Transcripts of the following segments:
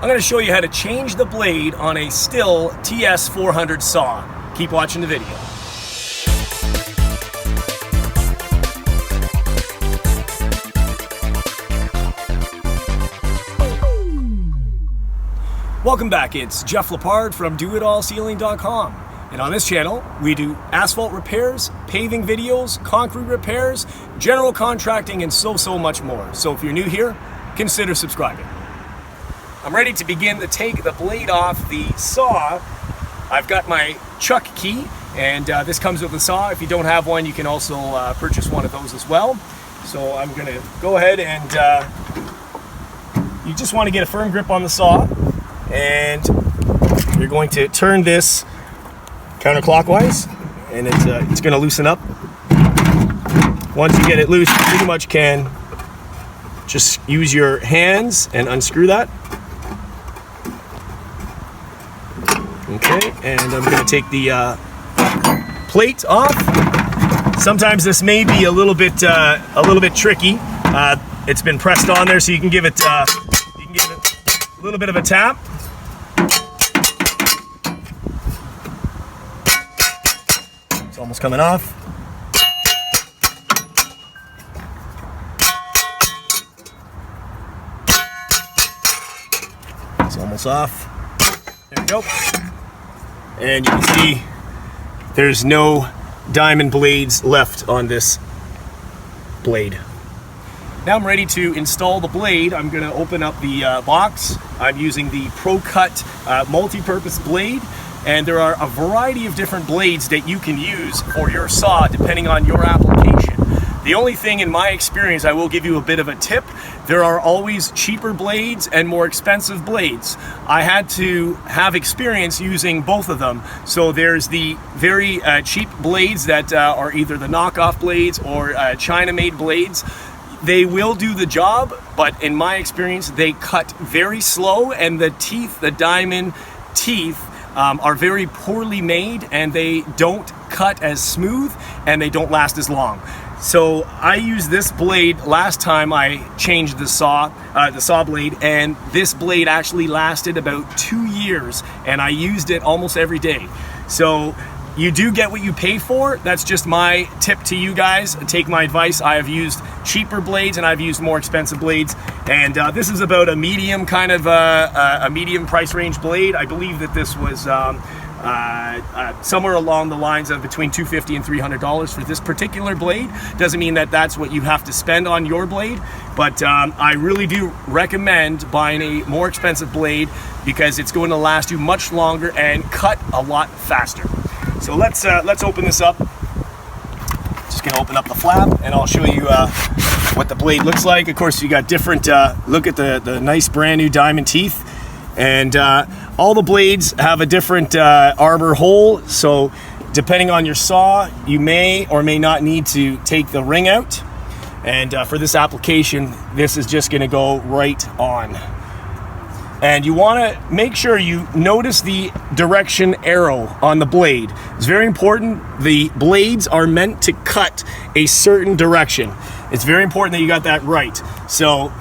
I'm going to show you how to change the blade on a Stihl TS 400 saw. Keep watching the video. Welcome back, it's Jeff Lepard from DoItAllSealing.com. And on this channel, we do asphalt repairs, paving videos, concrete repairs, general contracting, and so much more. So if you're new here, consider subscribing. I'm ready to begin to take the blade off the saw. I've got my chuck key, and this comes with the saw. If you don't have one, you can also purchase one of those as well. So I'm gonna go ahead and you just wanna get a firm grip on the saw, and you're going to turn this counterclockwise, and it's going to loosen up. Once you get it loose, you pretty much can just use your hands and unscrew that. Okay, and I'm going to take the plate off. Sometimes this may be a little bit tricky. It's been pressed on there, so you can give it a little bit of a tap. It's almost coming off. It's almost off. There we go. And you can see there's no diamond blades left on this blade. Now I'm ready to install the blade. I'm going to open up the box. I'm using the Pro Cut multi-purpose blade. And there are a variety of different blades that you can use for your saw depending on your application. The only thing in my experience, I will give you a bit of a tip, there are always cheaper blades and more expensive blades. I had to have experience using both of them. So there's the very cheap blades that are either the knockoff blades or China-made blades. They will do the job, but in my experience, they cut very slow, and the teeth, the diamond teeth, are very poorly made, and they don't cut as smooth, and they don't last as long. So I used this blade last time I changed the saw blade, and this blade actually lasted about 2 years, and I used it almost every day. So you do get what you pay for. That's just my tip to you guys. Take my advice. I have used cheaper blades and I've used more expensive blades. And this is about a medium kind of a medium price range blade. I believe that this was somewhere along the lines of between $250 and $300 for this particular blade. Doesn't mean that that's what you have to spend on your blade, but I really do recommend buying a more expensive blade because it's going to last you much longer and cut a lot faster. So let's open this up. Just gonna open up the flap, and I'll show you what the blade looks like. Of course, you got different. Look at the nice brand new diamond teeth, and all the blades have a different arbor hole. So depending on your saw, you may or may not need to take the ring out. And for this application, this is just gonna go right on. And you want to make sure you notice the direction arrow on the blade. It's very important. The blades are meant to cut a certain direction. It's very important that you got that right. So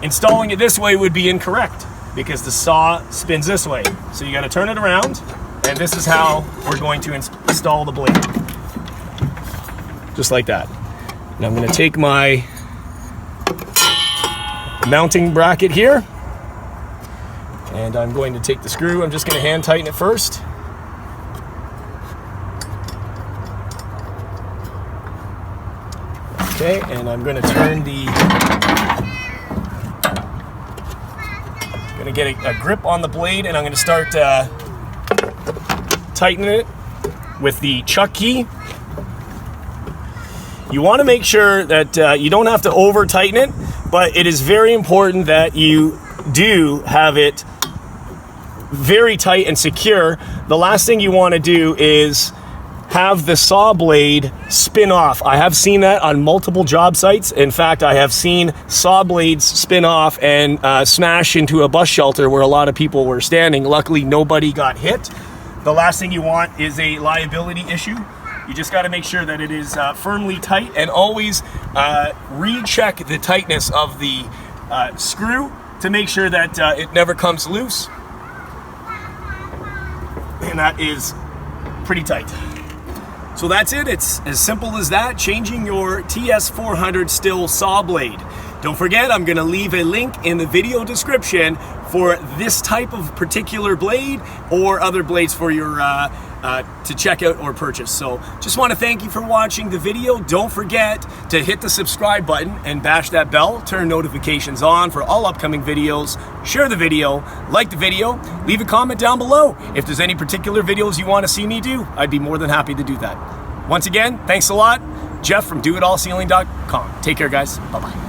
installing it this way would be incorrect because the saw spins this way. So you got to turn it around, and this is how we're going to install the blade. Just like that. Now I'm going to take my mounting bracket here, and I'm going to take the screw. I'm just going to hand tighten it first. Okay, and I'm going to turn going to get a grip on the blade, and I'm going to start tightening it with the chuck key. You want to make sure that you don't have to over tighten it, but it is very important that you do have it very tight and secure. The last thing you want to do is have the saw blade spin off. I have seen that on multiple job sites. In fact, I have seen saw blades spin off and smash into a bus shelter where a lot of people were standing. Luckily, nobody got hit. The last thing you want is a liability issue. You just got to make sure that it is firmly tight, and always recheck the tightness of the screw to make sure that it never comes loose. And that is pretty tight. So that's it. It's as simple as that, changing your TS400 Stihl saw blade. Don't forget, I'm gonna leave a link in the video description for this type of particular blade or other blades for your to check out or purchase. So just want to thank you for watching the video. Don't forget to hit the subscribe button and bash that bell, turn notifications on for all upcoming videos, share the video, like the video, leave a comment down below. If there's any particular videos you want to see me do, I'd be more than happy to do that. Once again, thanks a lot. Jeff from doitallsealing.com. Take care, guys. Bye-bye.